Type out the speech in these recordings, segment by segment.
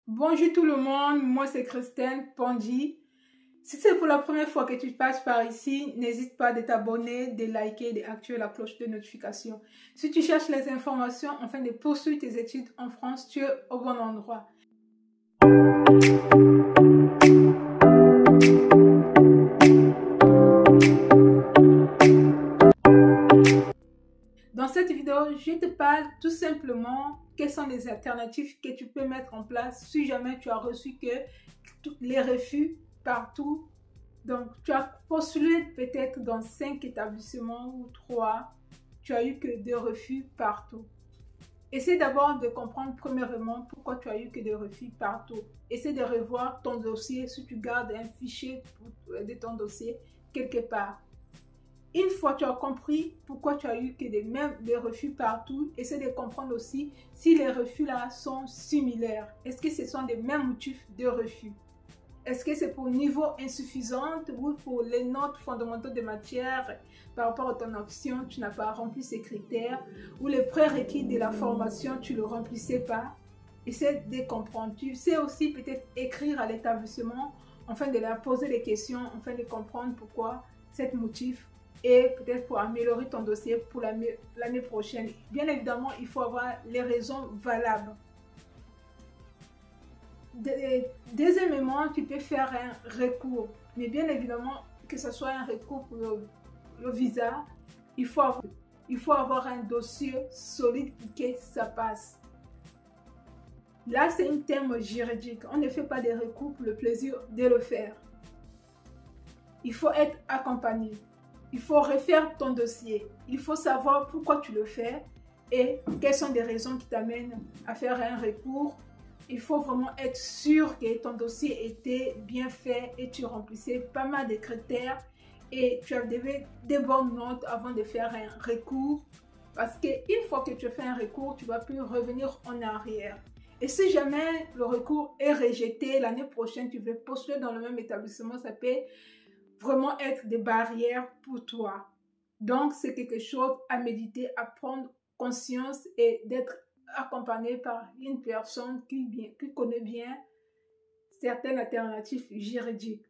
Bonjour tout le monde, moi c'est Christine Pandji. Si c'est pour la première fois que tu passes par ici, n'hésite pas de t'abonner, de liker, d'activer la cloche de notification. Si tu cherches les informations afin de poursuivre tes études en France, tu es au bon endroit. Dans cette vidéo, je te parle tout simplement quelles sont les alternatives que tu peux mettre en place si jamais tu as reçu les refus partout. Donc, tu as postulé peut-être dans 5 établissements ou 3, tu as eu que des refus partout. Essaie d'abord de comprendre premièrement pourquoi tu as eu que des refus partout. Essaie de revoir ton dossier si tu gardes un fichier de ton dossier quelque part. Une fois que tu as compris pourquoi tu as eu que des refus partout, essaie de comprendre aussi si les refus là sont similaires. Est-ce que ce sont des mêmes motifs de refus? Est-ce que c'est pour niveau insuffisant ou pour les notes fondamentales de matière par rapport à ton option, tu n'as pas rempli ces critères, ou les prérequis de la formation, tu ne le remplissais pas? Essaie de comprendre. Tu sais aussi peut-être écrire à l'établissement afin de leur poser des questions, afin de comprendre pourquoi cet motif et peut-être pour améliorer ton dossier pour l'année prochaine. Bien évidemment, il faut avoir les raisons valables. Deuxièmement, tu peux faire un recours, mais bien évidemment que ce soit un recours pour le visa, il faut avoir un dossier solide pour que ça passe. Là, c'est un terme juridique. On ne fait pas des recours pour le plaisir de le faire. Il faut être accompagné. Il faut refaire ton dossier. Il faut savoir pourquoi tu le fais et quelles sont les raisons qui t'amènent à faire un recours. Il faut vraiment être sûr que ton dossier était bien fait et tu remplissais pas mal de critères et tu avais des bonnes notes avant de faire un recours. Parce qu'une fois que tu fais un recours, tu ne vas plus revenir en arrière. Et si jamais le recours est rejeté, l'année prochaine, tu veux postuler dans le même établissement, ça peut vraiment être des barrières pour toi. Donc, c'est quelque chose à méditer, à prendre conscience et d'être accompagné par une personne qui connaît bien certaines alternatives juridiques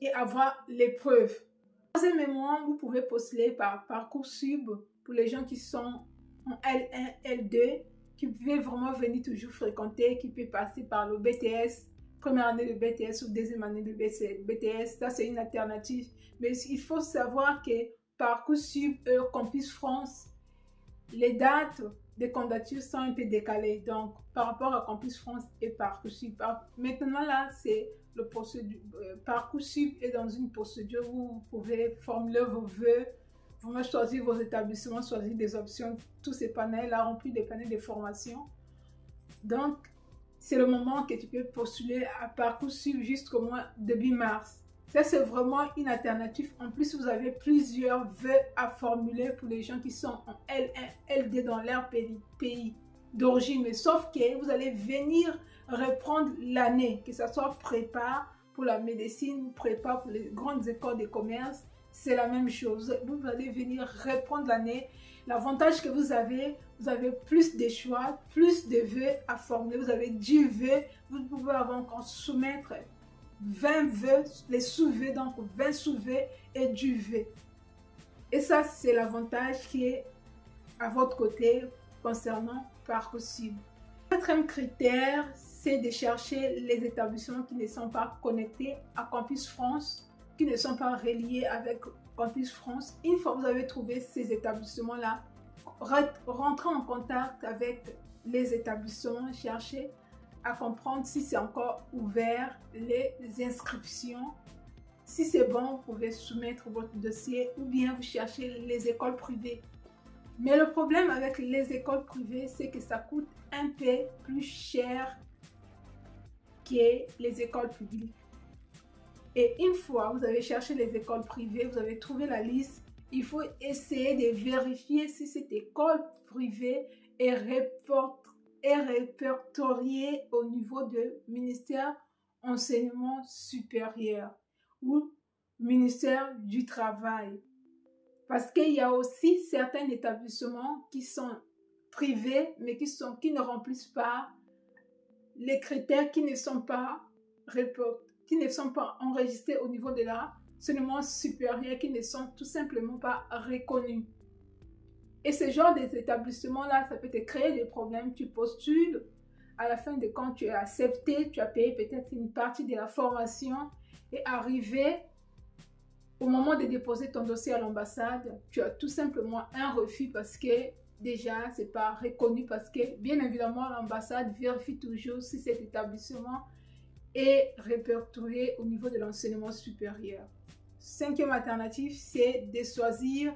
et avoir les preuves. Troisièmement, vous pouvez postuler par Parcoursup pour les gens qui sont en L1, L2, qui peuvent vraiment venir toujours fréquenter, qui peuvent passer par le BTS, première année de BTS ou deuxième année de BTS. Ça, c'est une alternative. Mais il faut savoir que Parcoursup, Campus France, les dates de candidature sont un peu décalées. Donc, par rapport à Campus France et Parcoursup. Maintenant, là, c'est le Parcoursup est dans une procédure où vous pouvez formuler vos vœux, vous choisir vos établissements, choisir des options, tous ces panels-là, remplir des panels de formation. Donc, c'est le moment que tu peux postuler à Parcoursup jusqu'au mois début mars. Ça, c'est vraiment une alternative. En plus, vous avez plusieurs vœux à formuler pour les gens qui sont en L1, L2 dans leur pays d'origine. Mais sauf que vous allez venir reprendre l'année, que ce soit prépa pour la médecine, prépa pour les grandes écoles de commerce. C'est la même chose. Vous allez venir reprendre l'année. L'avantage que vous avez plus de choix, plus de vœux à formuler. Vous avez 10 vœux. Vous pouvez encore soumettre 20 vœux, les sous-vœux, donc 20 sous-vœux et du vœu. Et ça, c'est l'avantage qui est à votre côté concernant Parcoursup. Le quatrième critère, c'est de chercher les établissements qui ne sont pas connectés à Campus France, qui ne sont pas reliés avec Campus France. Une fois que vous avez trouvé ces établissements-là, rentrez en contact avec les établissements, cherchez à comprendre si c'est encore ouvert, les inscriptions. Si c'est bon, vous pouvez soumettre votre dossier ou bien vous cherchez les écoles privées. Mais le problème avec les écoles privées, c'est que ça coûte un peu plus cher que les écoles publiques. Et une fois vous avez cherché les écoles privées, vous avez trouvé la liste, il faut essayer de vérifier si cette école privée est répertoriée au niveau du ministère enseignement supérieur ou ministère du travail. Parce qu'il y a aussi certains établissements qui sont privés, mais qui ne remplissent pas les critères qui ne sont pas enregistrés au niveau de l'enseignement supérieur, qui ne sont tout simplement pas reconnus. Et ce genre d'établissement-là, ça peut te créer des problèmes. Tu postules, à la fin de quand tu es accepté, tu as payé peut-être une partie de la formation et arrivé au moment de déposer ton dossier à l'ambassade, tu as tout simplement un refus parce que déjà, ce n'est pas reconnu parce que, bien évidemment, l'ambassade vérifie toujours si cet établissement est répertorié au niveau de l'enseignement supérieur. Cinquième alternative, c'est de choisir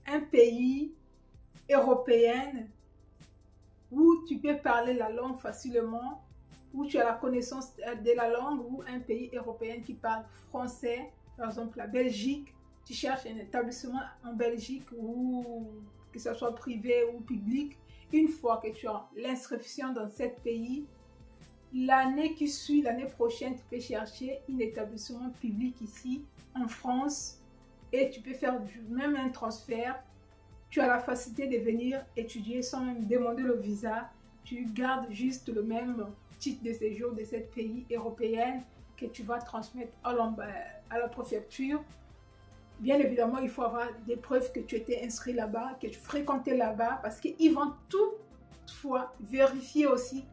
un pays européen où tu peux parler la langue facilement, où tu as la connaissance de la langue, ou un pays européen qui parle français, par exemple la Belgique. Tu cherches un établissement en Belgique, ou que ce soit privé ou public. Une fois que tu as l'inscription dans ce pays, l'année qui suit, l'année prochaine, tu peux chercher un établissement public ici en France et tu peux faire même un transfert. Tu as la facilité de venir étudier sans même demander le visa. Tu gardes juste le même titre de séjour de ce pays européen que tu vas transmettre à la préfecture. Bien évidemment, il faut avoir des preuves que tu étais inscrit là-bas, que tu fréquentais là-bas, parce qu'ils vont toutefois vérifier aussi.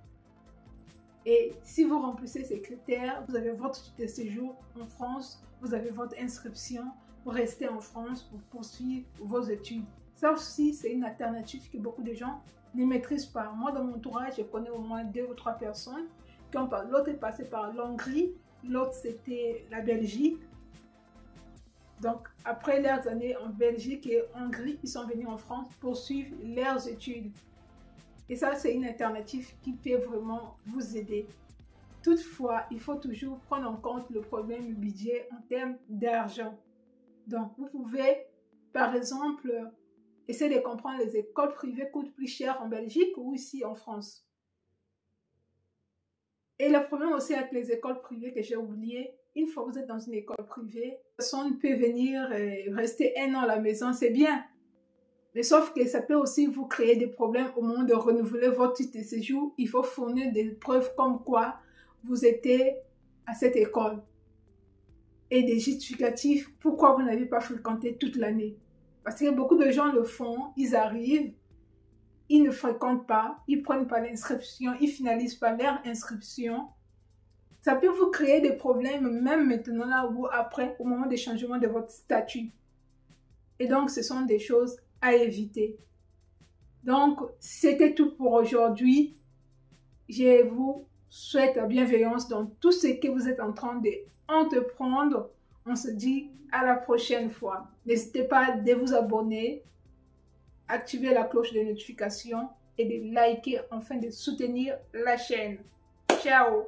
Et si vous remplissez ces critères, vous avez votre titre de séjour en France, vous avez votre inscription pour rester en France, pour poursuivre vos études. Ça aussi, c'est une alternative que beaucoup de gens ne maîtrisent pas. Moi, dans mon entourage, je connais au moins 2 ou 3 personnes qui ont pas. L'autre est passé par l'Hongrie, l'autre c'était la Belgique. Donc, après leurs années en Belgique et Hongrie, ils sont venus en France pour suivre leurs études. Et ça, c'est une alternative qui peut vraiment vous aider. Toutefois, il faut toujours prendre en compte le problème du budget en termes d'argent. Donc, vous pouvez, par exemple, essayer de comprendre les écoles privées coûtent plus cher en Belgique ou ici en France. Et le problème aussi avec les écoles privées que j'ai oublié, une fois que vous êtes dans une école privée, personne peut venir et rester 1 an à la maison, c'est bien. Mais sauf que ça peut aussi vous créer des problèmes au moment de renouveler votre titre de séjour. Il faut fournir des preuves comme quoi vous étiez à cette école. Et des justificatifs pourquoi vous n'avez pas fréquenté toute l'année. Parce que beaucoup de gens le font, ils arrivent, ils ne fréquentent pas, ils ne prennent pas l'inscription, ils ne finalisent pas leur inscription. Ça peut vous créer des problèmes même maintenant là ou après, au moment des changements de votre statut. Et donc, ce sont des choses à éviter. Donc, c'était tout pour aujourd'hui. Je vous souhaite la bienveillance dans tout ce que vous êtes en train d'entreprendre. On se dit à la prochaine fois. N'hésitez pas à vous abonner, activer la cloche de notification et de liker afin de soutenir la chaîne. Ciao!